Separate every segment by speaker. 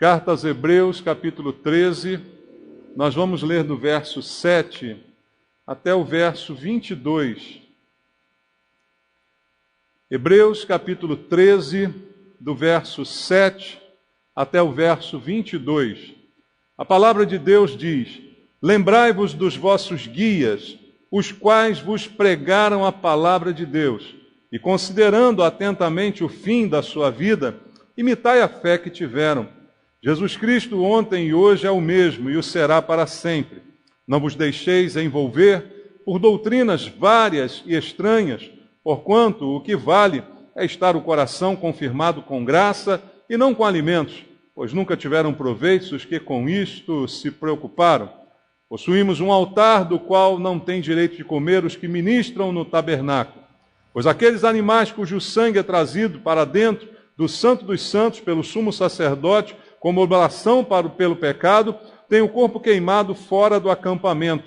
Speaker 1: Carta aos Hebreus, capítulo 13, nós vamos ler do verso 7 até o verso 22. Hebreus, capítulo 13, do verso 7 até o verso 22. A palavra de Deus diz: Lembrai-vos dos vossos guias, os quais vos pregaram a palavra de Deus, e considerando atentamente o fim da sua vida, imitai a fé que tiveram. Jesus Cristo ontem e hoje é o mesmo e o será para sempre. Não vos deixeis envolver por doutrinas várias e estranhas, porquanto o que vale é estar o coração confirmado com graça e não com alimentos, pois nunca tiveram proveitos os que com isto se preocuparam. Possuímos um altar do qual não tem direito de comer os que ministram no tabernáculo, pois aqueles animais cujo sangue é trazido para dentro do Santo dos Santos pelo sumo sacerdote, como oblação pelo pecado, tem o corpo queimado fora do acampamento.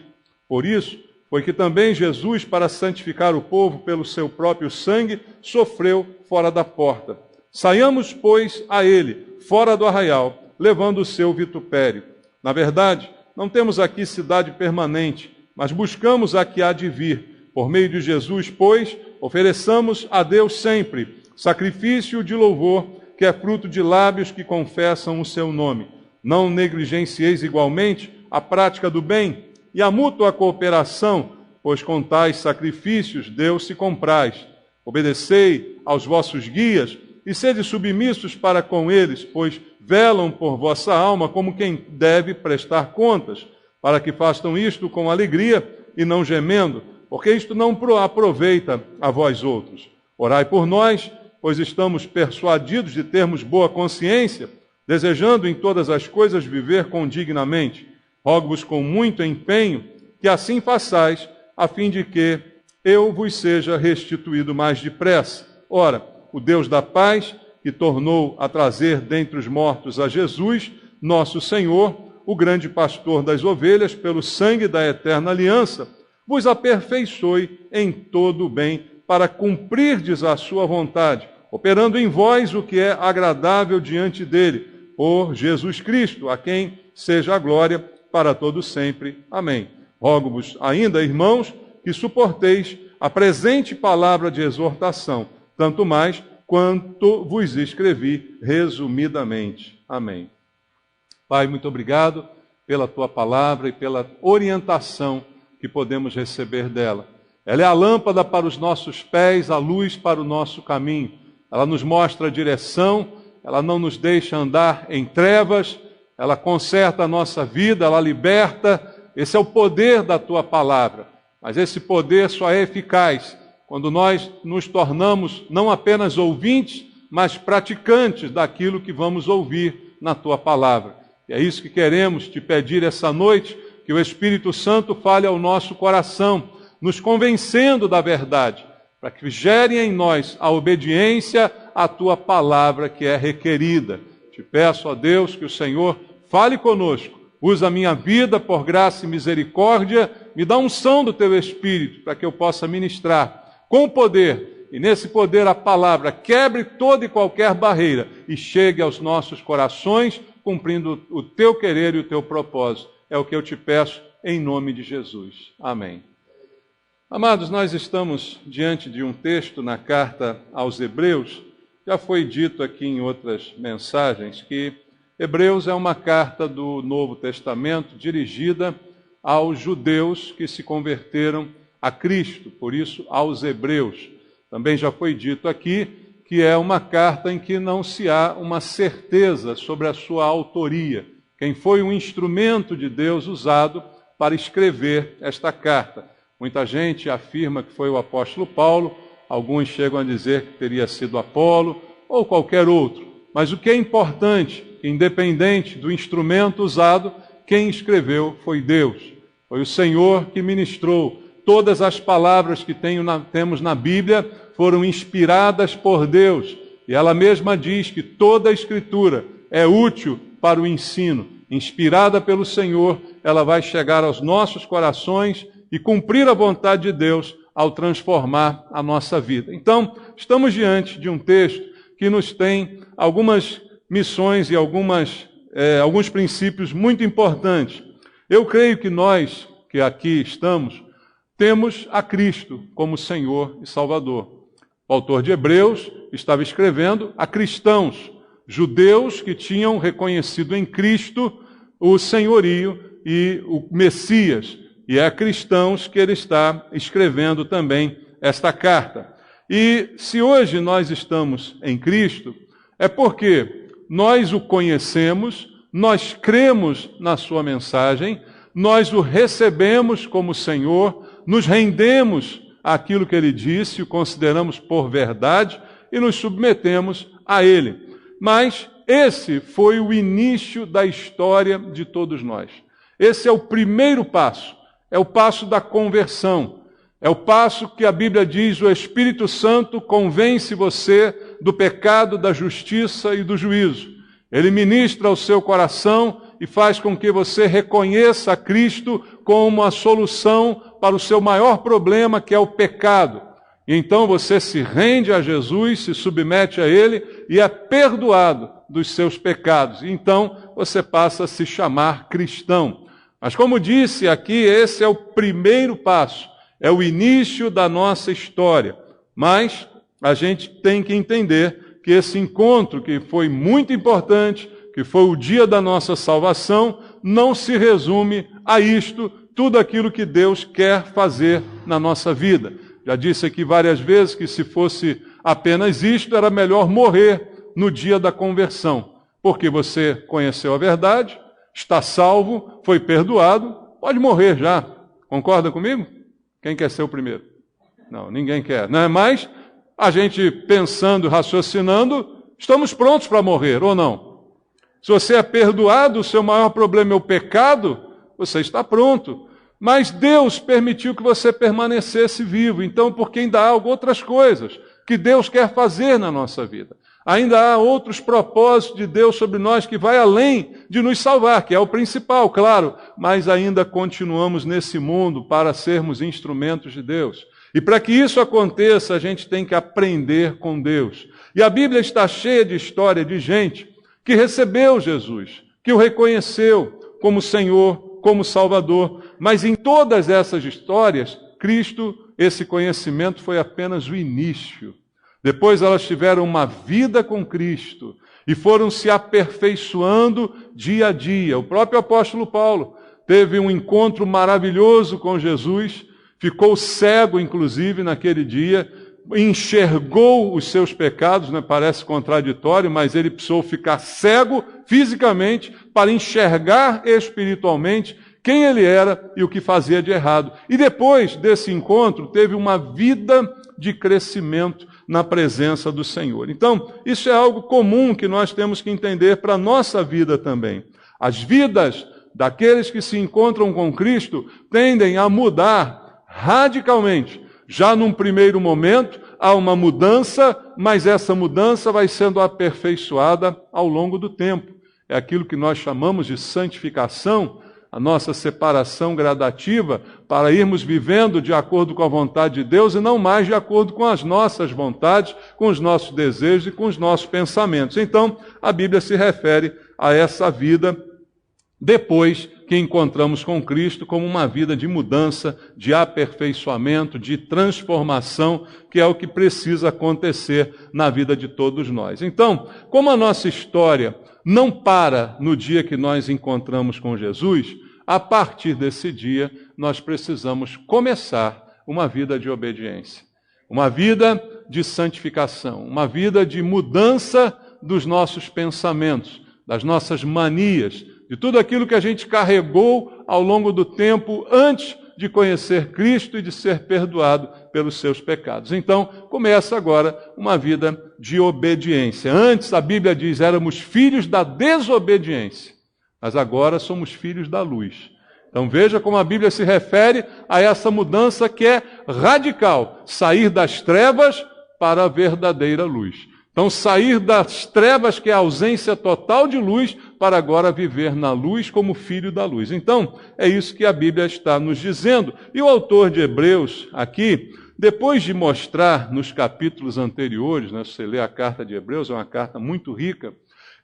Speaker 1: Por isso, foi que também Jesus, para santificar o povo pelo seu próprio sangue, sofreu fora da porta. Saiamos, pois, a ele, fora do arraial, levando o seu vitupério. Na verdade, não temos aqui cidade permanente, mas buscamos a que há de vir. Por meio de Jesus, pois, ofereçamos a Deus sempre sacrifício de louvor, que é fruto de lábios que confessam o seu nome. Não negligencieis igualmente a prática do bem e a mútua cooperação, pois com tais sacrifícios Deus se compraz. Obedecei aos vossos guias e sede submissos para com eles, pois velam por vossa alma como quem deve prestar contas, para que façam isto com alegria e não gemendo, porque isto não aproveita a vós outros. Orai por nós, pois estamos persuadidos de termos boa consciência, desejando em todas as coisas viver condignamente. Rogo-vos com muito empenho que assim façais, a fim de que eu vos seja restituído mais depressa. Ora, o Deus da paz, que tornou a trazer dentre os mortos a Jesus, nosso Senhor, o grande pastor das ovelhas, pelo sangue da eterna aliança, vos aperfeiçoe em todo o bem, para cumprirdes a sua vontade, operando em vós o que é agradável diante dele, por Jesus Cristo, a quem seja a glória para todo sempre. Amém. Rogo-vos ainda, irmãos, que suporteis a presente palavra de exortação, tanto mais quanto vos escrevi resumidamente. Amém. Pai, muito obrigado pela tua palavra e pela orientação que podemos receber dela. Ela é a lâmpada para os nossos pés, a luz para o nosso caminho. Ela nos mostra a direção, ela não nos deixa andar em trevas, ela conserta a nossa vida, ela liberta. Esse é o poder da tua palavra. Mas esse poder só é eficaz quando nós nos tornamos não apenas ouvintes, mas praticantes daquilo que vamos ouvir na tua palavra. E é isso que queremos te pedir essa noite, que o Espírito Santo fale ao nosso coração, nos convencendo da verdade, para que gere em nós a obediência à tua palavra que é requerida. Te peço, ó Deus, que o Senhor fale conosco, usa a minha vida por graça e misericórdia, me dá unção do teu Espírito, para que eu possa ministrar com poder, e nesse poder a palavra quebre toda e qualquer barreira e chegue aos nossos corações, cumprindo o teu querer e o teu propósito. É o que eu te peço em nome de Jesus. Amém. Amados, nós estamos diante de um texto na carta aos Hebreus. Já foi dito aqui em outras mensagens que Hebreus é uma carta do Novo Testamento dirigida aos judeus que se converteram a Cristo, por isso aos Hebreus. Também já foi dito aqui que é uma carta em que não se há uma certeza sobre a sua autoria, quem foi o instrumento de Deus usado para escrever esta carta. Muita gente afirma que foi o apóstolo Paulo, alguns chegam a dizer que teria sido Apolo ou qualquer outro. Mas o que é importante, independente do instrumento usado, quem escreveu foi Deus. Foi o Senhor que ministrou. Todas as palavras que temos na Bíblia foram inspiradas por Deus. E ela mesma diz que toda a Escritura é útil para o ensino. Inspirada pelo Senhor, ela vai chegar aos nossos corações e cumprir a vontade de Deus ao transformar a nossa vida. Então, estamos diante de um texto que nos tem algumas missões e algumas alguns princípios muito importantes. Eu creio que nós, que aqui estamos, temos a Cristo como Senhor e Salvador. O autor de Hebreus estava escrevendo a cristãos, judeus que tinham reconhecido em Cristo o senhorio e o Messias. E é a cristãos que ele está escrevendo também esta carta. E se hoje nós estamos em Cristo, é porque nós o conhecemos, nós cremos na sua mensagem, nós o recebemos como Senhor, nos rendemos àquilo que ele disse, o consideramos por verdade e nos submetemos a ele. Mas esse foi o início da história de todos nós. Esse é o primeiro passo, é o passo da conversão. É o passo que a Bíblia diz, o Espírito Santo convence você do pecado, da justiça e do juízo. Ele ministra ao seu coração e faz com que você reconheça a Cristo como a solução para o seu maior problema, que é o pecado. E então você se rende a Jesus, se submete a Ele e é perdoado dos seus pecados. E então você passa a se chamar cristão. Mas como disse aqui, esse é o primeiro passo. É o início da nossa história. Mas a gente tem que entender que esse encontro, que foi muito importante, que foi o dia da nossa salvação, não se resume a isto, tudo aquilo que Deus quer fazer na nossa vida. Já disse aqui várias vezes que se fosse apenas isto, era melhor morrer no dia da conversão. Porque você conheceu a verdade, está salvo, foi perdoado, pode morrer já. Concorda comigo? Quem quer ser o primeiro? Não, ninguém quer. Não é? Mas a gente pensando, raciocinando, estamos prontos para morrer, ou não? Se você é perdoado, o seu maior problema é o pecado, você está pronto. Mas Deus permitiu que você permanecesse vivo. Então, porque ainda há outras coisas que Deus quer fazer na nossa vida. Ainda há outros propósitos de Deus sobre nós que vai além de nos salvar, que é o principal, claro. Mas ainda continuamos nesse mundo para sermos instrumentos de Deus. E para que isso aconteça, a gente tem que aprender com Deus. E a Bíblia está cheia de história de gente que recebeu Jesus, que o reconheceu como Senhor, como Salvador. Mas em todas essas histórias, Cristo, esse conhecimento foi apenas o início. Depois elas tiveram uma vida com Cristo e foram se aperfeiçoando dia a dia. O próprio apóstolo Paulo teve um encontro maravilhoso com Jesus, ficou cego, inclusive, naquele dia, enxergou os seus pecados, né? Parece contraditório, mas ele precisou ficar cego fisicamente para enxergar espiritualmente quem ele era e o que fazia de errado. E depois desse encontro, teve uma vida de crescimento na presença do Senhor. Então, isso é algo comum que nós temos que entender para a nossa vida também. As vidas daqueles que se encontram com Cristo tendem a mudar radicalmente. Já num primeiro momento, há uma mudança, mas essa mudança vai sendo aperfeiçoada ao longo do tempo. É aquilo que nós chamamos de santificação, a nossa separação gradativa para irmos vivendo de acordo com a vontade de Deus e não mais de acordo com as nossas vontades, com os nossos desejos e com os nossos pensamentos. Então, a Bíblia se refere a essa vida depois que encontramos com Cristo como uma vida de mudança, de aperfeiçoamento, de transformação, que é o que precisa acontecer na vida de todos nós. Então, como a nossa história não para no dia que nós encontramos com Jesus, a partir desse dia nós precisamos começar uma vida de obediência, uma vida de santificação, uma vida de mudança dos nossos pensamentos, das nossas manias, de tudo aquilo que a gente carregou ao longo do tempo antes de conhecer Cristo e de ser perdoado pelos seus pecados. Então, começa agora uma vida de obediência. Antes, a Bíblia diz, éramos filhos da desobediência, mas agora somos filhos da luz. Então veja como a Bíblia se refere a essa mudança que é radical, sair das trevas para a verdadeira luz. Então sair das trevas, que é a ausência total de luz, para agora viver na luz como filho da luz. Então, é isso que a Bíblia está nos dizendo. E o autor de Hebreus, aqui, depois de mostrar nos capítulos anteriores, né, se você lê a carta de Hebreus, é uma carta muito rica,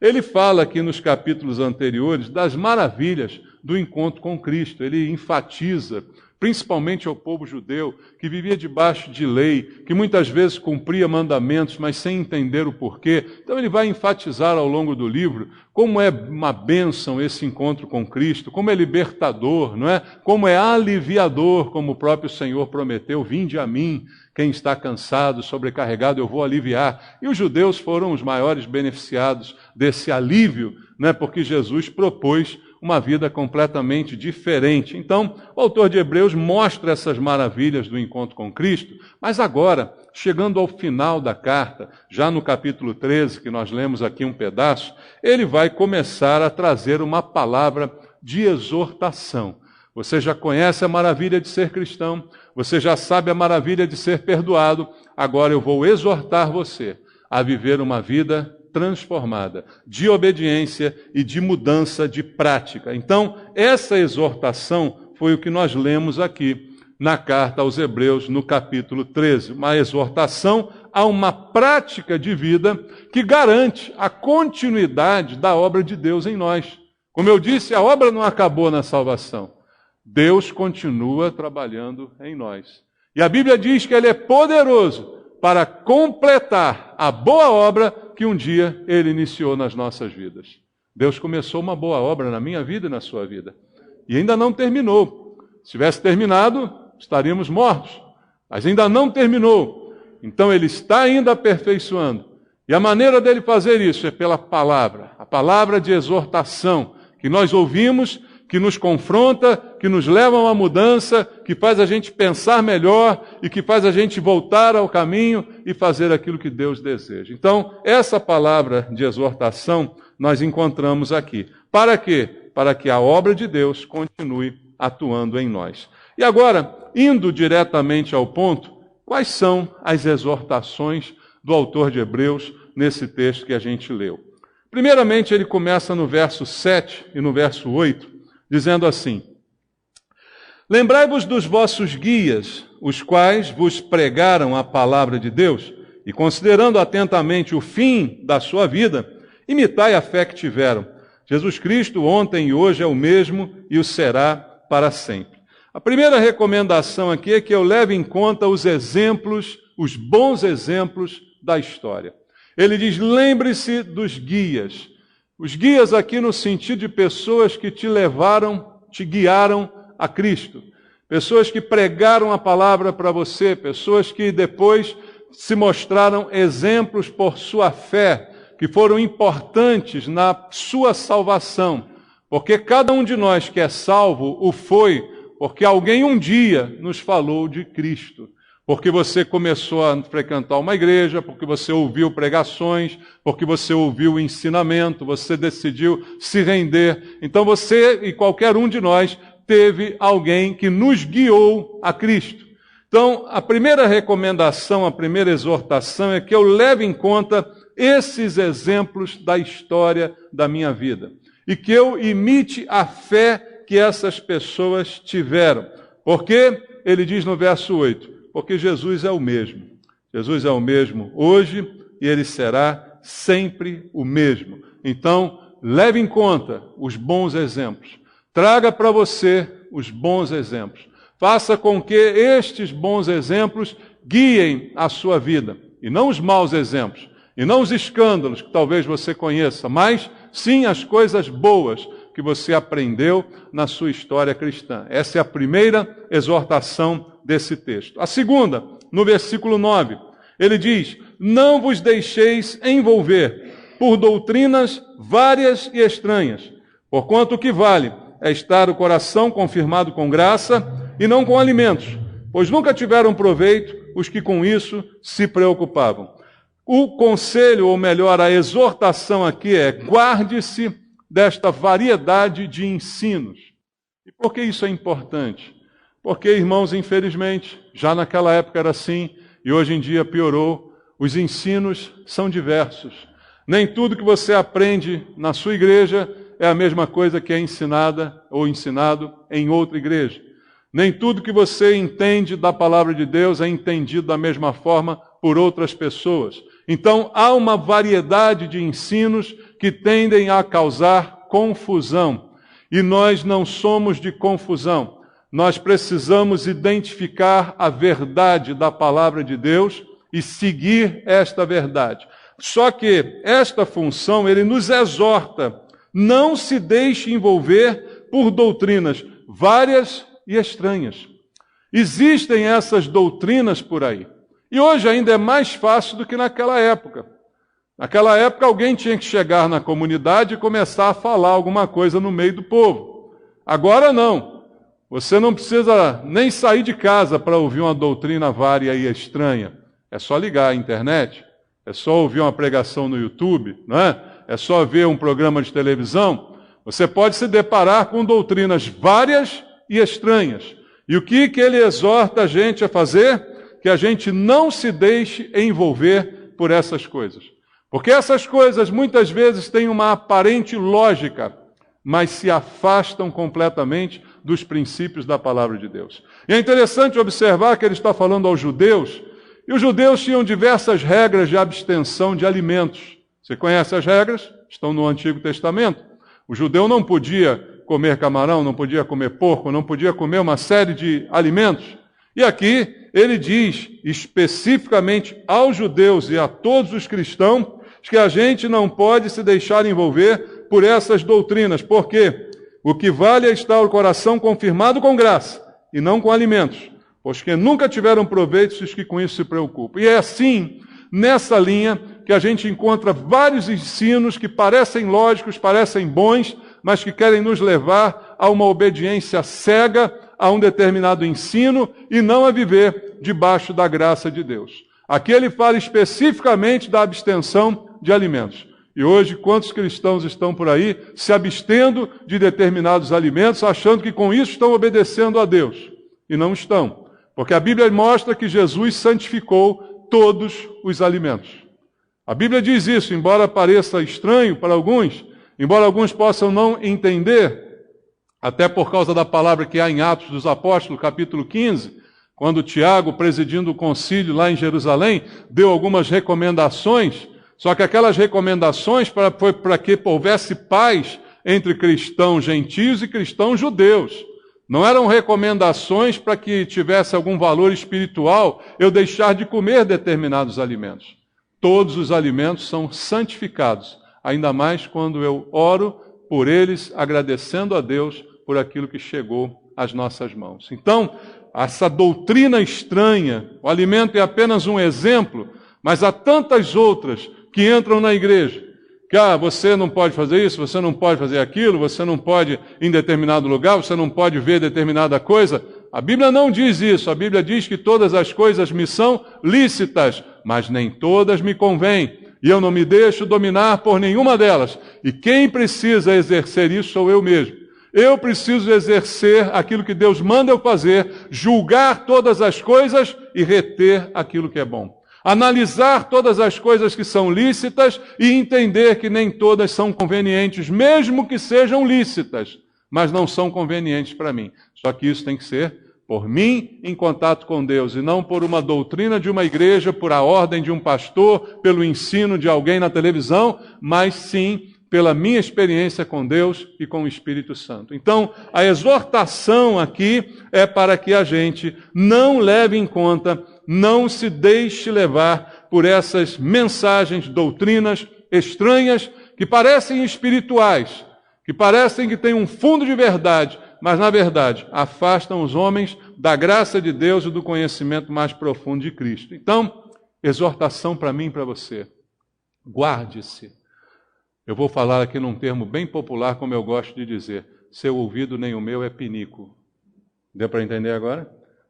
Speaker 1: Ele fala aqui nos capítulos anteriores das maravilhas do encontro com Cristo. Ele enfatiza, principalmente ao povo judeu, que vivia debaixo de lei, que muitas vezes cumpria mandamentos, mas sem entender o porquê. Então ele vai enfatizar ao longo do livro como é uma bênção esse encontro com Cristo, como é libertador, não é? Como é aliviador, como o próprio Senhor prometeu: vinde a mim, quem está cansado, sobrecarregado, eu vou aliviar. E os judeus foram os maiores beneficiados desse alívio, né? Porque Jesus propôs uma vida completamente diferente. Então, o autor de Hebreus mostra essas maravilhas do encontro com Cristo, mas agora, chegando ao final da carta, já no capítulo 13, que nós lemos aqui um pedaço, ele vai começar a trazer uma palavra de exortação. Você já conhece a maravilha de ser cristão, você já sabe a maravilha de ser perdoado, agora eu vou exortar você a viver uma vida transformada, de obediência e de mudança de prática. Então, essa exortação foi o que nós lemos aqui na carta aos Hebreus, no capítulo 13. Uma exortação a uma prática de vida que garante a continuidade da obra de Deus em nós. Como eu disse, a obra não acabou na salvação. Deus continua trabalhando em nós. E a Bíblia diz que Ele é poderoso para completar a boa obra que um dia Ele iniciou nas nossas vidas. Deus começou uma boa obra na minha vida e na sua vida. E ainda não terminou. Se tivesse terminado, estaríamos mortos. Mas ainda não terminou. Então Ele está ainda aperfeiçoando. E a maneira dele fazer isso é pela palavra. A palavra de exortação que nós ouvimos, que nos confronta, que nos leva a uma mudança, que faz a gente pensar melhor e que faz a gente voltar ao caminho e fazer aquilo que Deus deseja. Então, essa palavra de exortação nós encontramos aqui. Para quê? Para que a obra de Deus continue atuando em nós. E agora, indo diretamente ao ponto, quais são as exortações do autor de Hebreus nesse texto que a gente leu? Primeiramente, ele começa no verso 7 e no verso 8, dizendo assim: lembrai-vos dos vossos guias, os quais vos pregaram a palavra de Deus, e considerando atentamente o fim da sua vida, imitai a fé que tiveram. Jesus Cristo ontem e hoje é o mesmo e o será para sempre. A primeira recomendação aqui é que eu leve em conta os exemplos, os bons exemplos da história. Ele diz: lembre-se dos guias. Os guias aqui no sentido de pessoas que te levaram, te guiaram a Cristo. Pessoas que pregaram a palavra para você, pessoas que depois se mostraram exemplos por sua fé, que foram importantes na sua salvação. Porque cada um de nós que é salvo o foi, porque alguém um dia nos falou de Cristo. Porque você começou a frequentar uma igreja, porque você ouviu pregações, porque você ouviu o ensinamento, você decidiu se render. Então você e qualquer um de nós teve alguém que nos guiou a Cristo. Então, a primeira recomendação, a primeira exortação é que eu leve em conta esses exemplos da história da minha vida. E que eu imite a fé que essas pessoas tiveram. Porque, ele diz no verso 8, porque Jesus é o mesmo. Jesus é o mesmo hoje e Ele será sempre o mesmo. Então, leve em conta os bons exemplos. Traga para você os bons exemplos. Faça com que estes bons exemplos guiem a sua vida. E não os maus exemplos. E não os escândalos que talvez você conheça. Mas sim as coisas boas que você aprendeu na sua história cristã. Essa é a primeira exortação desse texto. A segunda, no versículo 9, ele diz: não vos deixeis envolver por doutrinas várias e estranhas, porquanto o que vale é estar o coração confirmado com graça e não com alimentos, pois nunca tiveram proveito os que com isso se preocupavam. O conselho, ou melhor, a exortação aqui é: guarde-se desta variedade de ensinos. E por que isso é importante? Porque, irmãos, infelizmente, já naquela época era assim, e hoje em dia piorou, os ensinos são diversos. Nem tudo que você aprende na sua igreja é a mesma coisa que é ensinada ou ensinado em outra igreja. Nem tudo que você entende da palavra de Deus é entendido da mesma forma por outras pessoas. Então, há uma variedade de ensinos que tendem a causar confusão. E nós não somos de confusão. Nós precisamos identificar a verdade da palavra de Deus e seguir esta verdade. Só que esta função, ele nos exorta, não se deixe envolver por doutrinas várias e estranhas. Existem essas doutrinas por aí. E hoje ainda é mais fácil do que naquela época. Naquela época alguém tinha que chegar na comunidade e começar a falar alguma coisa no meio do povo. Agora não. Você não precisa nem sair de casa para ouvir uma doutrina vária e estranha. É só ligar a internet, é só ouvir uma pregação no YouTube, não é? É só ver um programa de televisão. Você pode se deparar com doutrinas várias e estranhas. E o que ele exorta a gente a fazer? Que a gente não se deixe envolver por essas coisas. Porque essas coisas muitas vezes têm uma aparente lógica, mas se afastam completamente dos princípios da palavra de Deus. E é interessante observar que ele está falando aos judeus, e os judeus tinham diversas regras de abstenção de alimentos. Você conhece as regras? Estão no Antigo Testamento. O judeu não podia comer camarão, não podia comer porco, não podia comer uma série de alimentos. E aqui ele diz especificamente aos judeus e a todos os cristãos que a gente não pode se deixar envolver por essas doutrinas, porque o que vale é estar o coração confirmado com graça e não com alimentos, pois que nunca tiveram proveito os que com isso se preocupam. E é assim, nessa linha, que a gente encontra vários ensinos que parecem lógicos, parecem bons, mas que querem nos levar a uma obediência cega a um determinado ensino e não a viver debaixo da graça de Deus. Aqui ele fala especificamente da abstenção de alimentos. E hoje, quantos cristãos estão por aí se abstendo de determinados alimentos, achando que com isso estão obedecendo a Deus? E não estão. Porque a Bíblia mostra que Jesus santificou todos os alimentos. A Bíblia diz isso, embora pareça estranho para alguns, embora alguns possam não entender, até por causa da palavra que há em Atos dos Apóstolos, capítulo 15, quando Tiago, presidindo o concílio lá em Jerusalém, deu algumas recomendações, só que aquelas recomendações foi para que houvesse paz entre cristãos gentios e cristãos judeus. Não eram recomendações para que tivesse algum valor espiritual eu deixar de comer determinados alimentos. Todos os alimentos são santificados, ainda mais quando eu oro por eles, agradecendo a Deus por aquilo que chegou às nossas mãos. Então, essa doutrina estranha, o alimento é apenas um exemplo, mas há tantas outras que entram na igreja, que você não pode fazer isso, você não pode fazer aquilo, você não pode ir em determinado lugar, você não pode ver determinada coisa. A Bíblia não diz isso, a Bíblia diz que todas as coisas me são lícitas, mas nem todas me convêm, e eu não me deixo dominar por nenhuma delas. E quem precisa exercer isso sou eu mesmo. Eu preciso exercer aquilo que Deus manda eu fazer, julgar todas as coisas e reter aquilo que é bom. Analisar todas as coisas que são lícitas e entender que nem todas são convenientes, mesmo que sejam lícitas, mas não são convenientes para mim. Só que isso tem que ser por mim em contato com Deus e não por uma doutrina de uma igreja, por a ordem de um pastor, pelo ensino de alguém na televisão, mas sim pela minha experiência com Deus e com o Espírito Santo. Então, a exortação aqui é para que a gente não leve em conta, não se deixe levar por essas mensagens, doutrinas estranhas, que parecem espirituais, que parecem que têm um fundo de verdade, mas, na verdade, afastam os homens da graça de Deus e do conhecimento mais profundo de Cristo. Então, exortação para mim e para você. Guarde-se. Eu vou falar aqui num termo bem popular, como eu gosto de dizer. Seu ouvido nem o meu é pinico. Deu para entender agora?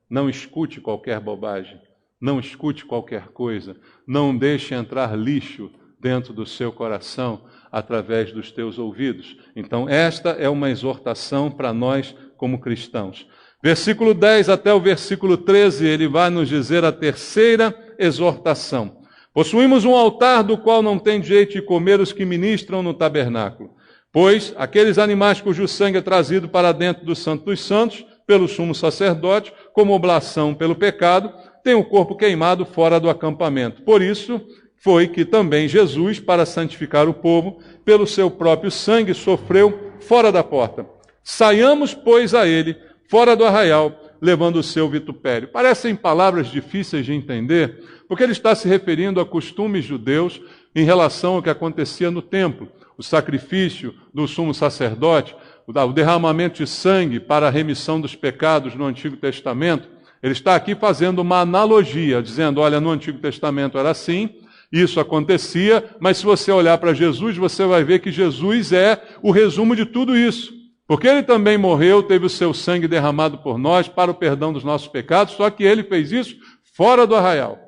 Speaker 1: Não escute qualquer bobagem. Não escute qualquer coisa. Não deixe entrar lixo dentro do seu coração através dos teus ouvidos. Então, esta é uma exortação para nós como cristãos. Versículo 10 até o versículo 13, ele vai nos dizer a terceira exortação. Possuímos um altar do qual não tem jeito de comer os que ministram no tabernáculo, pois aqueles animais cujo sangue é trazido para dentro do Santo dos Santos, pelo sumo sacerdote, como oblação pelo pecado, têm o corpo queimado fora do acampamento. Por isso, foi que também Jesus, para santificar o povo, pelo seu próprio sangue, sofreu fora da porta. Saiamos, pois, a ele, fora do arraial, levando o seu vitupério. Parecem palavras difíceis de entender, porque ele está se referindo a costumes judeus em relação ao que acontecia no templo. O sacrifício do sumo sacerdote, o derramamento de sangue para a remissão dos pecados no Antigo Testamento. Ele está aqui fazendo uma analogia, dizendo, olha, no Antigo Testamento era assim, isso acontecia, mas se você olhar para Jesus, você vai ver que Jesus é o resumo de tudo isso. Porque ele também morreu, teve o seu sangue derramado por nós para o perdão dos nossos pecados, só que ele fez isso fora do arraial.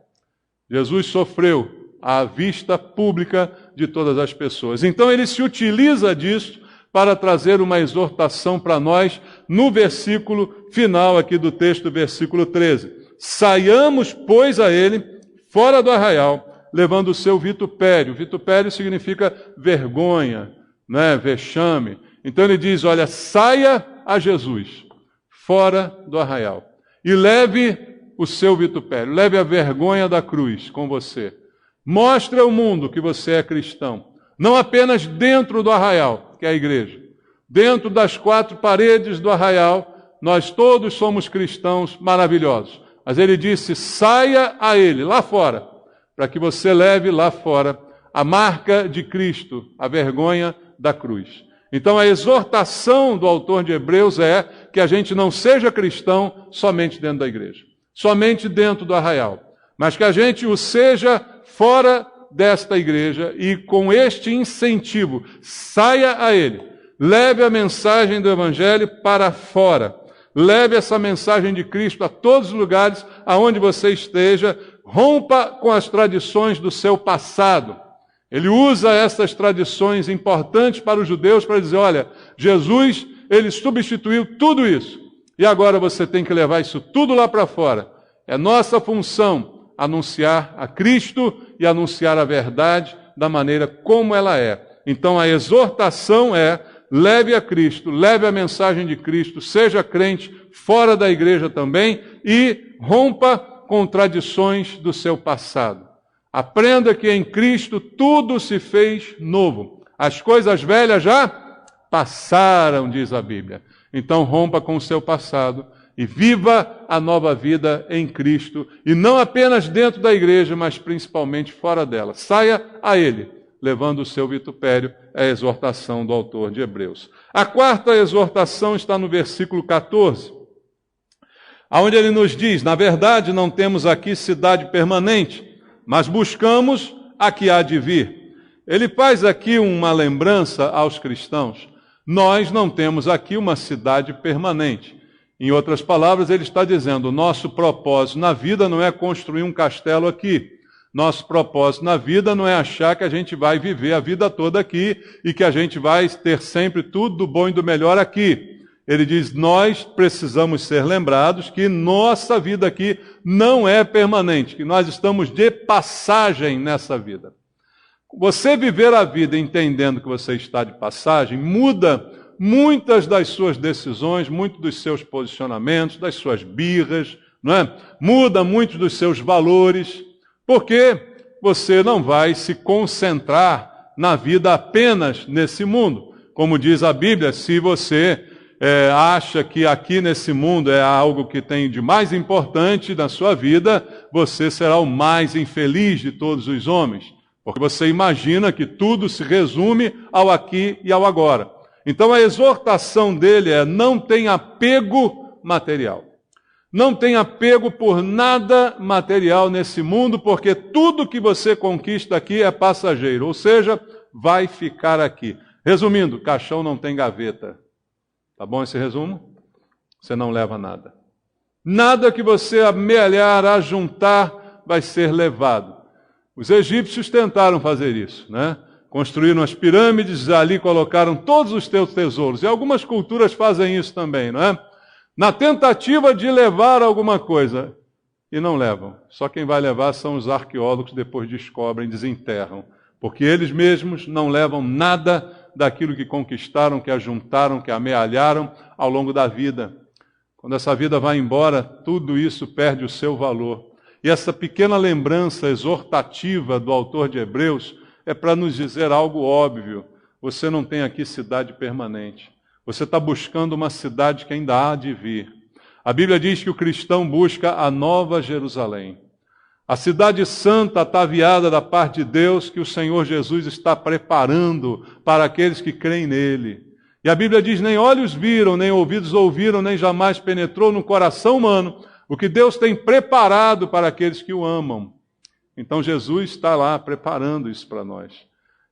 Speaker 1: Jesus sofreu à vista pública de todas as pessoas. Então ele se utiliza disso para trazer uma exortação para nós no versículo final aqui do texto, versículo 13. Saiamos, pois, a ele fora do arraial, levando o seu vitupério. Vitupério significa vergonha, né? Vexame. Então ele diz, olha, saia a Jesus, fora do arraial, e leve o seu vitupério, leve a vergonha da cruz com você. Mostre ao mundo que você é cristão, não apenas dentro do arraial, que é a igreja. Dentro das quatro paredes do arraial, nós todos somos cristãos maravilhosos. Mas ele disse, saia a ele, lá fora, para que você leve lá fora a marca de Cristo, a vergonha da cruz. Então a exortação do autor de Hebreus é que a gente não seja cristão somente dentro da igreja, somente dentro do arraial, mas que a gente o seja fora desta igreja e com este incentivo, saia a ele, leve a mensagem do evangelho para fora, leve essa mensagem de Cristo a todos os lugares aonde você esteja, rompa com as tradições do seu passado. Ele usa essas tradições importantes para os judeus para dizer, olha, Jesus, ele substituiu tudo isso. E agora você tem que levar isso tudo lá para fora. É nossa função anunciar a Cristo e anunciar a verdade da maneira como ela é. Então a exortação é, leve a Cristo, leve a mensagem de Cristo, seja crente fora da igreja também e rompa com tradições do seu passado. Aprenda que em Cristo tudo se fez novo. As coisas velhas já passaram, diz a Bíblia. Então rompa com o seu passado e viva a nova vida em Cristo. E não apenas dentro da igreja, mas principalmente fora dela. Saia a Ele, levando o seu vitupério, é a exortação do autor de Hebreus. A quarta exortação está no versículo 14, onde ele nos diz, na verdade não temos aqui cidade permanente, mas buscamos a que há de vir. Ele faz aqui uma lembrança aos cristãos. Nós não temos aqui uma cidade permanente. Em outras palavras, ele está dizendo, o nosso propósito na vida não é construir um castelo aqui. Nosso propósito na vida não é achar que a gente vai viver a vida toda aqui e que a gente vai ter sempre tudo do bom e do melhor aqui. Ele diz, nós precisamos ser lembrados que nossa vida aqui não é permanente, que nós estamos de passagem nessa vida. Você viver a vida entendendo que você está de passagem, muda muitas das suas decisões, muitos dos seus posicionamentos, das suas birras, não é? Muda muitos dos seus valores, porque você não vai se concentrar na vida apenas nesse mundo. Como diz a Bíblia, se você acha que aqui nesse mundo é algo que tem de mais importante na sua vida, você será o mais infeliz de todos os homens, porque você imagina que tudo se resume ao aqui e ao agora. Então a exortação dele é, não tenha apego material. Não tenha apego por nada material nesse mundo, porque tudo que você conquista aqui é passageiro, ou seja, vai ficar aqui. Resumindo, caixão não tem gaveta. Tá bom esse resumo? Você não leva nada. Nada que você amealhar, ajuntar, vai ser levado. Os egípcios tentaram fazer isso, né? Construíram as pirâmides, ali colocaram todos os teus tesouros. E algumas culturas fazem isso também, não é? Na tentativa de levar alguma coisa. E não levam. Só quem vai levar são os arqueólogos, depois descobrem, desenterram. Porque eles mesmos não levam nada daquilo que conquistaram, que ajuntaram, que amealharam ao longo da vida. Quando essa vida vai embora, tudo isso perde o seu valor. E essa pequena lembrança exortativa do autor de Hebreus é para nos dizer algo óbvio. Você não tem aqui cidade permanente. Você está buscando uma cidade que ainda há de vir. A Bíblia diz que o cristão busca a Nova Jerusalém. A cidade santa ataviada da parte de Deus que o Senhor Jesus está preparando para aqueles que creem nele. E a Bíblia diz, nem olhos viram, nem ouvidos ouviram, nem jamais penetrou no coração humano o que Deus tem preparado para aqueles que o amam. Então Jesus está lá preparando isso para nós.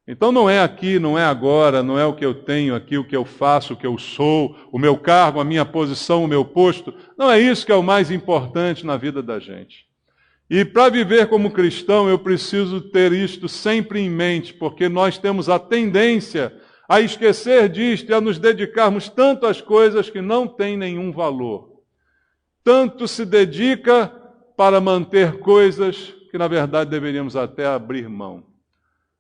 Speaker 1: Então não é aqui, não é agora, não é o que eu tenho aqui, o que eu faço, o que eu sou, o meu cargo, a minha posição, o meu posto. Não é isso que é o mais importante na vida da gente. E para viver como cristão, eu preciso ter isto sempre em mente, porque nós temos a tendência a esquecer disto e a nos dedicarmos tanto às coisas que não têm nenhum valor. Tanto se dedica para manter coisas que, na verdade, deveríamos até abrir mão.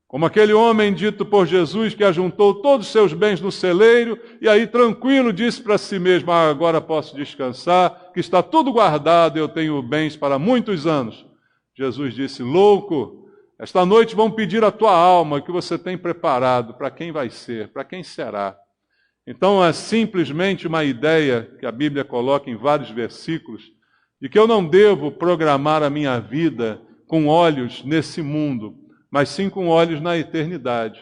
Speaker 1: Como aquele homem dito por Jesus que ajuntou todos os seus bens no celeiro e aí, tranquilo, disse para si mesmo, agora posso descansar, que está tudo guardado, eu tenho bens para muitos anos. Jesus disse, louco, esta noite vão pedir a tua alma, o que você tem preparado, para quem vai ser, para quem será. Então é simplesmente uma ideia que a Bíblia coloca em vários versículos, de que eu não devo programar a minha vida com olhos nesse mundo, mas sim com olhos na eternidade.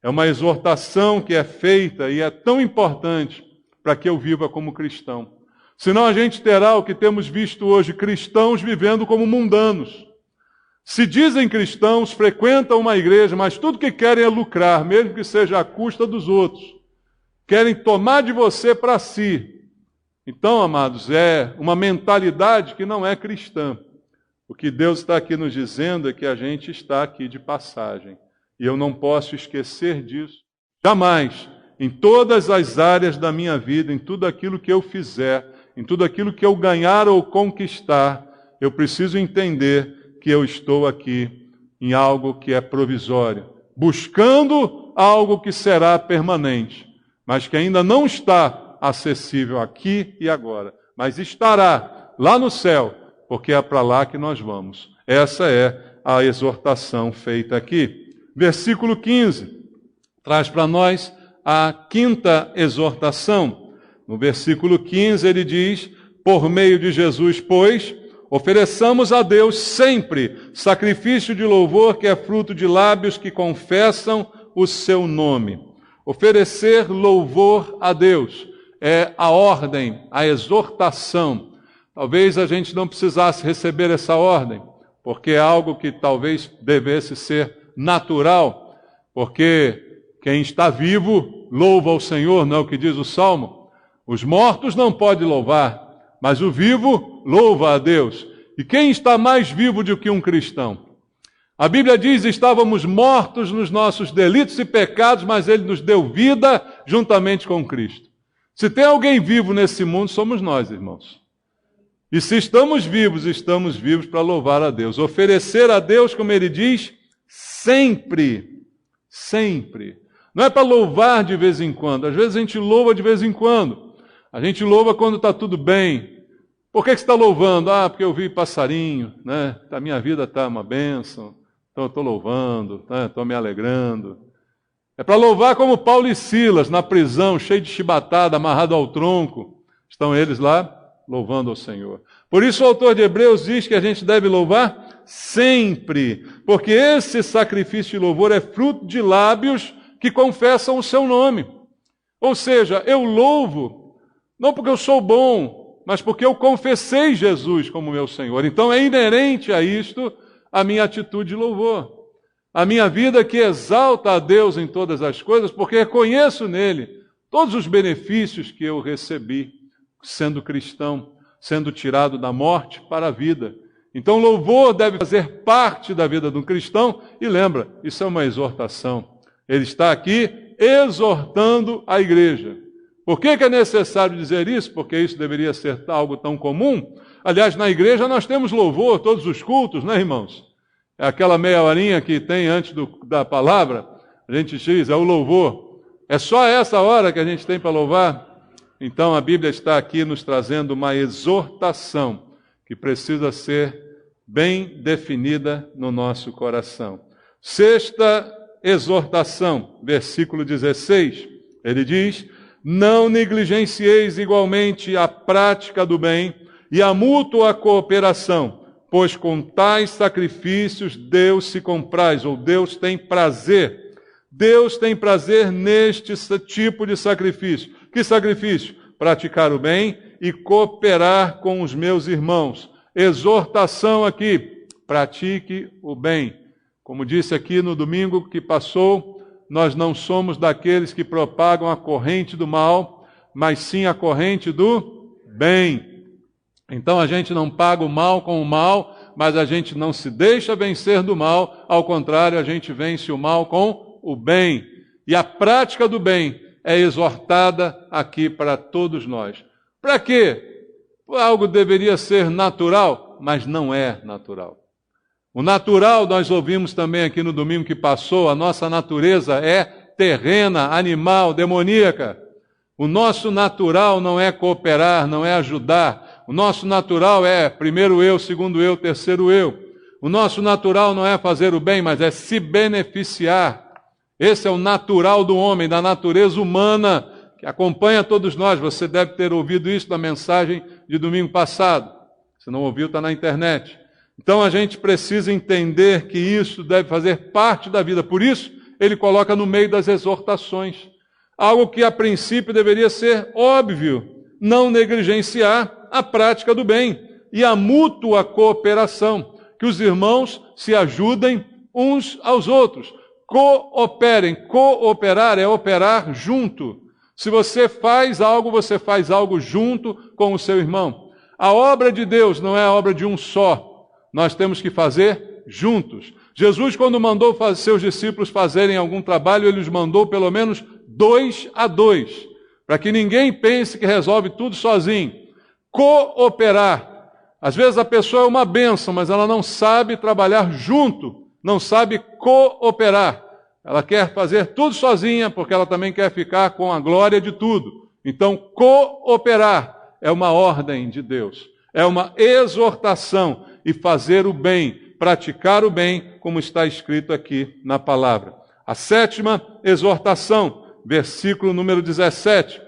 Speaker 1: É uma exortação que é feita e é tão importante para que eu viva como cristão. Senão a gente terá o que temos visto hoje, cristãos vivendo como mundanos. Se dizem cristãos, frequentam uma igreja, mas tudo que querem é lucrar, mesmo que seja à custa dos outros. Querem tomar de você para si. Então, amados, é uma mentalidade que não é cristã. O que Deus está aqui nos dizendo é que a gente está aqui de passagem. E eu não posso esquecer disso. Jamais, em todas as áreas da minha vida, em tudo aquilo que eu fizer, em tudo aquilo que eu ganhar ou conquistar, eu preciso entender que eu estou aqui em algo que é provisório, buscando algo que será permanente, mas que ainda não está acessível aqui e agora, mas estará lá no céu, porque é para lá que nós vamos. Essa é a exortação feita aqui. Versículo 15 traz para nós a quinta exortação. No versículo 15 ele diz, por meio de Jesus, pois, ofereçamos a Deus sempre sacrifício de louvor que é fruto de lábios que confessam o seu nome. Oferecer louvor a Deus é a ordem, a exortação. Talvez a gente não precisasse receber essa ordem, porque é algo que talvez devesse ser natural, porque quem está vivo louva ao Senhor, não é o que diz o Salmo? Os mortos não podem louvar, mas o vivo louva a Deus. E quem está mais vivo do que um cristão? A Bíblia diz, estávamos mortos nos nossos delitos e pecados, mas Ele nos deu vida juntamente com Cristo. Se tem alguém vivo nesse mundo, somos nós, irmãos. E se estamos vivos para louvar a Deus. Oferecer a Deus, como ele diz, sempre. Sempre. Não é para louvar de vez em quando. Às vezes a gente louva de vez em quando. A gente louva quando está tudo bem. Por que você está louvando? Ah, porque eu vi passarinho, né? A minha vida está uma bênção. Então eu estou louvando, estou me alegrando. É para louvar como Paulo e Silas, na prisão, cheio de chibatada, amarrado ao tronco. Estão eles lá louvando ao Senhor. Por isso o autor de Hebreus diz que a gente deve louvar sempre, porque esse sacrifício de louvor é fruto de lábios que confessam o seu nome. Ou seja, eu louvo, não porque eu sou bom, mas porque eu confessei Jesus como meu Senhor. Então é inerente a isto a minha atitude de louvor. A minha vida que exalta a Deus em todas as coisas, porque reconheço nele todos os benefícios que eu recebi, sendo cristão, sendo tirado da morte para a vida. Então louvor deve fazer parte da vida de um cristão, e lembra, isso é uma exortação. Ele está aqui exortando a igreja. Por que é necessário dizer isso? Porque isso deveria ser algo tão comum. Aliás, na igreja nós temos louvor, todos os cultos, né, irmãos? É aquela meia horinha que tem antes da palavra, a gente diz, é o louvor. É só essa hora que a gente tem para louvar? Então a Bíblia está aqui nos trazendo uma exortação que precisa ser bem definida no nosso coração. Sexta exortação, versículo 16, ele diz: não negligencieis igualmente a prática do bem e a mútua cooperação, pois com tais sacrifícios Deus se compraz, ou Deus tem prazer. Deus tem prazer neste tipo de sacrifício. Que sacrifício? Praticar o bem e cooperar com os meus irmãos. Exortação aqui, pratique o bem. Como disse aqui no domingo que passou, nós não somos daqueles que propagam a corrente do mal, mas sim a corrente do bem. Então a gente não paga o mal com o mal, mas a gente não se deixa vencer do mal, ao contrário, a gente vence o mal com o bem. E a prática do bem é exortada aqui para todos nós. Para quê? Algo deveria ser natural, mas não é natural. O natural, nós ouvimos também aqui no domingo que passou, a nossa natureza é terrena, animal, demoníaca. O nosso natural não é cooperar, não é ajudar. O nosso natural é primeiro eu, segundo eu, terceiro eu. O nosso natural não é fazer o bem, mas é se beneficiar. Esse é o natural do homem, da natureza humana, que acompanha todos nós. Você deve ter ouvido isso na mensagem de domingo passado. Se não ouviu, está na internet. Então a gente precisa entender que isso deve fazer parte da vida. Por isso, ele coloca no meio das exortações. Algo que a princípio deveria ser óbvio. Não negligenciar a prática do bem e a mútua cooperação. Que os irmãos se ajudem uns aos outros. Cooperem. Cooperar é operar junto. Se você faz algo junto com o seu irmão. A obra de Deus não é a obra de um só. Nós temos que fazer juntos. Jesus, quando mandou seus discípulos fazerem algum trabalho, ele os mandou pelo menos 2 a 2, para que ninguém pense que resolve tudo sozinho. Cooperar. Às vezes a pessoa é uma bênção, mas ela não sabe trabalhar junto, não sabe cooperar. Ela quer fazer tudo sozinha, porque ela também quer ficar com a glória de tudo. Então, cooperar é uma ordem de Deus, é uma exortação, e fazer o bem, praticar o bem, como está escrito aqui na palavra. A sétima exortação, versículo número 17.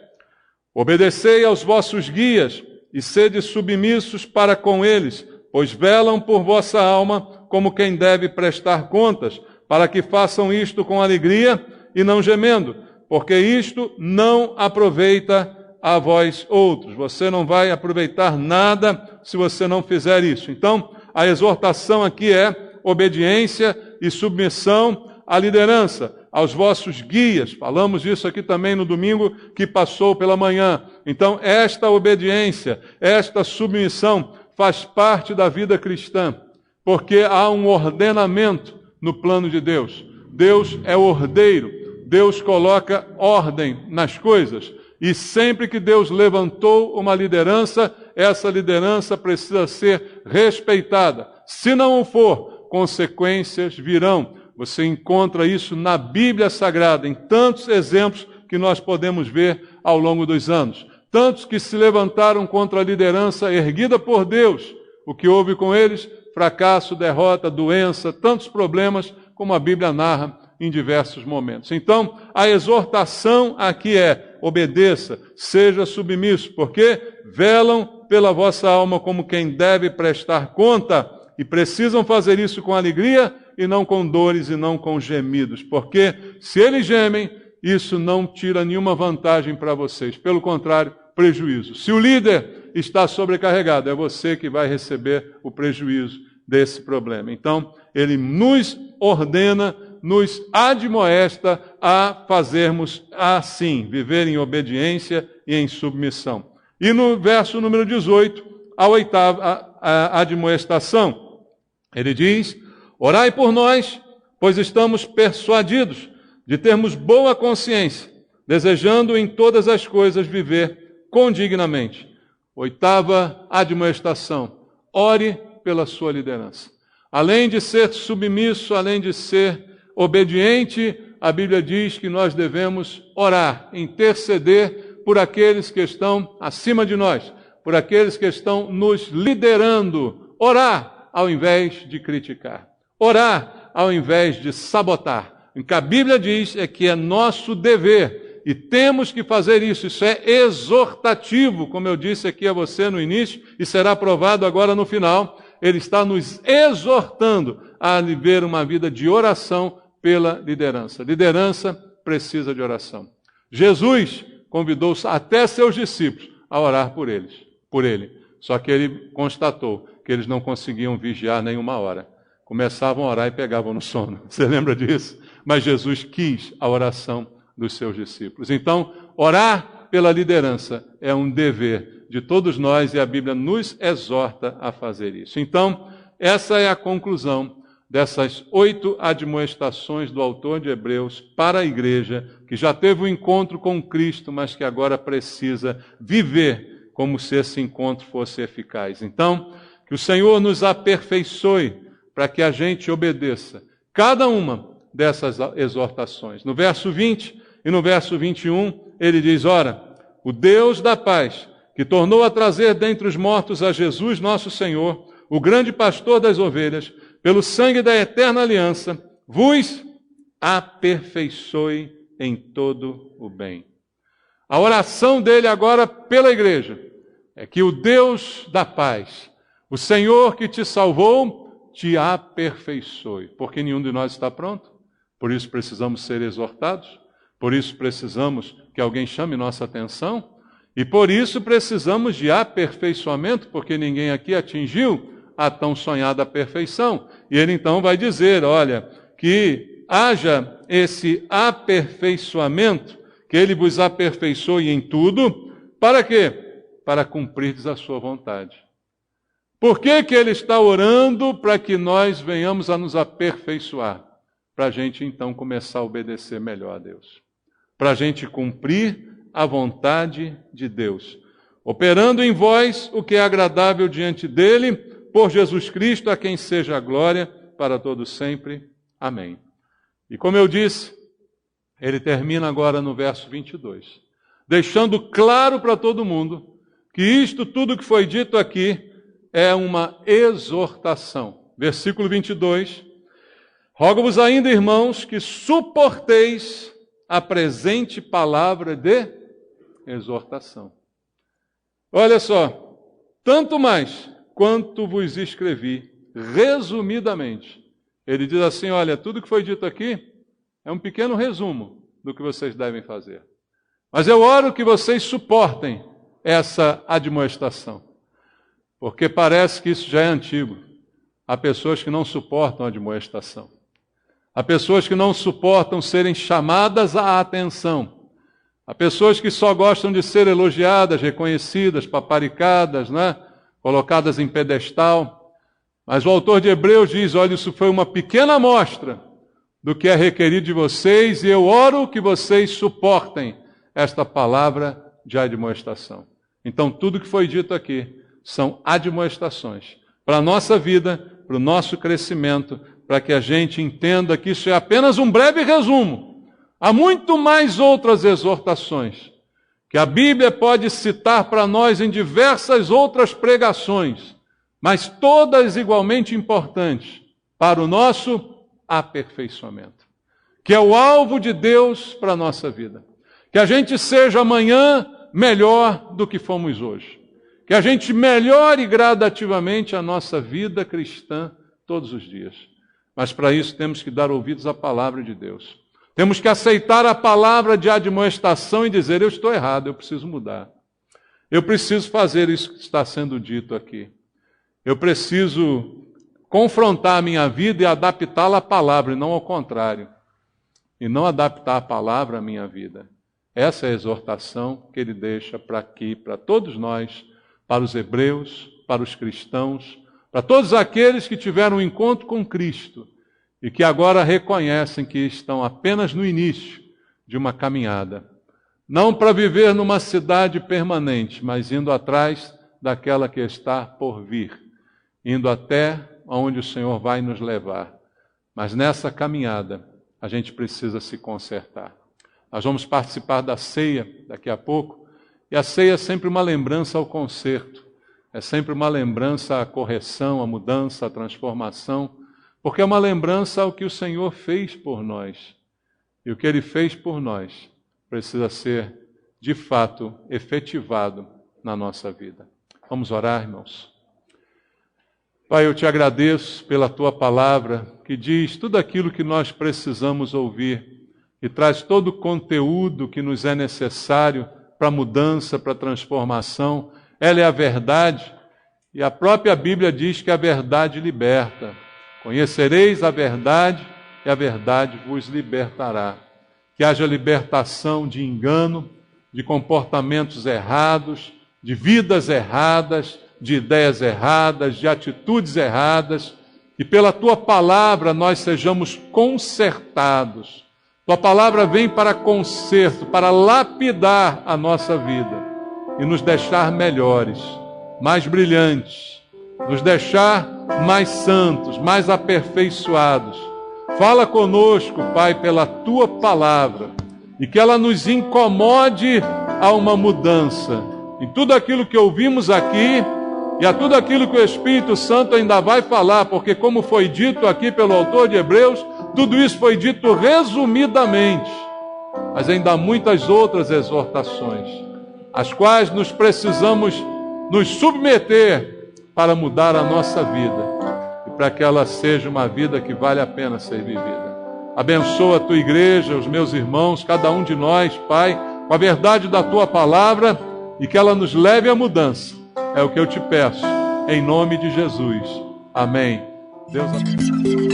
Speaker 1: Obedecei aos vossos guias e sede submissos para com eles, pois velam por vossa alma como quem deve prestar contas, para que façam isto com alegria e não gemendo, porque isto não aproveita a vós outros. Você não vai aproveitar nada se você não fizer isso. Então, a exortação aqui é obediência e submissão à liderança, aos vossos guias. Falamos disso aqui também no domingo que passou pela manhã. Então, esta obediência, esta submissão faz parte da vida cristã, porque há um ordenamento no plano de Deus. Deus é ordeiro, Deus coloca ordem nas coisas. E sempre que Deus levantou uma liderança, essa liderança precisa ser respeitada. Se não o for, consequências virão. Você encontra isso na Bíblia Sagrada, em tantos exemplos que nós podemos ver ao longo dos anos. Tantos que se levantaram contra a liderança erguida por Deus. O que houve com eles? Fracasso, derrota, doença, tantos problemas, como a Bíblia narra em diversos momentos. Então, a exortação aqui é: obedeça, seja submisso, porque velam pela vossa alma como quem deve prestar conta, e precisam fazer isso com alegria e não com dores e não com gemidos, porque se eles gemem, isso não tira nenhuma vantagem para vocês, pelo contrário, prejuízo. Se o líder está sobrecarregado, é você que vai receber o prejuízo desse problema. Então, ele nos ordena, nos admoesta a fazermos assim, viver em obediência e em submissão. E no verso número 18, a oitava admoestação, ele diz: orai por nós, pois estamos persuadidos de termos boa consciência, desejando em todas as coisas viver condignamente. Oitava admoestação: ore pela sua liderança. Além de ser submisso, além de ser obediente, a Bíblia diz que nós devemos orar, interceder por aqueles que estão acima de nós, por aqueles que estão nos liderando. Orar ao invés de criticar. Orar ao invés de sabotar. O que a Bíblia diz é que é nosso dever e temos que fazer isso. Isso é exortativo, como eu disse aqui a você no início e será provado agora no final. Ele está nos exortando a viver uma vida de oração pela liderança. Liderança precisa de oração. Jesus convidou até seus discípulos a orar por ele. Só que ele constatou que eles não conseguiam vigiar nenhuma hora. Começavam a orar e pegavam no sono. Você lembra disso? Mas Jesus quis a oração dos seus discípulos. Então, orar pela liderança é um dever de todos nós e a Bíblia nos exorta a fazer isso. Então, essa é a conclusão dessas 8 admoestações do autor de Hebreus para a igreja, que já teve um encontro com Cristo, mas que agora precisa viver como se esse encontro fosse eficaz. Então, que o Senhor nos aperfeiçoe para que a gente obedeça cada uma dessas exortações. No verso 20 e no verso 21, ele diz, ora, o Deus da paz, que tornou a trazer dentre os mortos a Jesus nosso Senhor, o grande pastor das ovelhas, pelo sangue da eterna aliança, vos aperfeiçoe em todo o bem. A oração dele agora pela igreja é que o Deus da paz, o Senhor que te salvou, te aperfeiçoe, porque nenhum de nós está pronto. Por isso precisamos ser exortados, por isso precisamos que alguém chame nossa atenção, e por isso precisamos de aperfeiçoamento, porque ninguém aqui atingiu a tão sonhada perfeição. E ele então vai dizer, olha, que haja esse aperfeiçoamento, que ele vos aperfeiçoe em tudo, para quê? Para cumprirdes a sua vontade. Por que que ele está orando para que nós venhamos a nos aperfeiçoar? Para a gente então começar a obedecer melhor a Deus. Para a gente cumprir a vontade de Deus. Operando em vós o que é agradável diante dele, por Jesus Cristo, a quem seja a glória para todos sempre. Amém. E como eu disse, ele termina agora no verso 22, deixando claro para todo mundo que isto tudo que foi dito aqui é uma exortação. Versículo 22, rogo-vos ainda, irmãos, que suporteis a presente palavra de exortação. Olha só, tanto mais quanto vos escrevi, resumidamente. Ele diz assim, olha, tudo que foi dito aqui é um pequeno resumo do que vocês devem fazer. Mas eu oro que vocês suportem essa admoestação, porque parece que isso já é antigo. Há pessoas que não suportam a admoestação. Há pessoas que não suportam serem chamadas à atenção. Há pessoas que só gostam de ser elogiadas, reconhecidas, paparicadas, né? Colocadas em pedestal. Mas o autor de Hebreus diz, olha, isso foi uma pequena amostra do que é requerido de vocês, e eu oro que vocês suportem esta palavra de admoestação. Então, tudo que foi dito aqui são admoestações para a nossa vida, para o nosso crescimento, para que a gente entenda que isso é apenas um breve resumo. Há muito mais outras exortações que a Bíblia pode citar para nós em diversas outras pregações, mas todas igualmente importantes para o nosso aperfeiçoamento, que é o alvo de Deus para a nossa vida. Que a gente seja amanhã melhor do que fomos hoje. Que a gente melhore gradativamente a nossa vida cristã todos os dias. Mas para isso temos que dar ouvidos à palavra de Deus. Temos que aceitar a palavra de admoestação e dizer, eu estou errado, eu preciso mudar. Eu preciso fazer isso que está sendo dito aqui. Eu preciso confrontar a minha vida e adaptá-la à palavra, e não ao contrário. E não adaptar a palavra à minha vida. Essa é a exortação que ele deixa para aqui, para todos nós, para os hebreus, para os cristãos, para todos aqueles que tiveram um encontro com Cristo e que agora reconhecem que estão apenas no início de uma caminhada. Não para viver numa cidade permanente, mas indo atrás daquela que está por vir, indo até onde o Senhor vai nos levar. Mas nessa caminhada, a gente precisa se consertar. Nós vamos participar da ceia daqui a pouco, e a ceia é sempre uma lembrança ao conserto. É sempre uma lembrança à correção, à mudança, à transformação, porque é uma lembrança ao que o Senhor fez por nós. E o que Ele fez por nós precisa ser, de fato, efetivado na nossa vida. Vamos orar, irmãos. Pai, eu te agradeço pela Tua palavra, que diz tudo aquilo que nós precisamos ouvir, e traz todo o conteúdo que nos é necessário para a mudança, para a transformação. Ela é a verdade, e a própria Bíblia diz que a verdade liberta. Conhecereis a verdade, e a verdade vos libertará. Que haja libertação de engano, de comportamentos errados, de vidas erradas, de ideias erradas, de atitudes erradas, e pela Tua palavra nós sejamos consertados. Tua palavra vem para conserto, para lapidar a nossa vida e nos deixar melhores, mais brilhantes, nos deixar mais santos, mais aperfeiçoados. Fala conosco, Pai, pela Tua palavra, e que ela nos incomode a uma mudança em tudo aquilo que ouvimos aqui e a tudo aquilo que o Espírito Santo ainda vai falar, porque como foi dito aqui pelo autor de Hebreus, tudo isso foi dito resumidamente, mas ainda há muitas outras exortações, às quais nós precisamos nos submeter para mudar a nossa vida e para que ela seja uma vida que vale a pena ser vivida. Abençoa a Tua igreja, os meus irmãos, cada um de nós, Pai, com a verdade da Tua palavra, e que ela nos leve à mudança. É o que eu te peço, em nome de Jesus. Amém. Deus abençoe.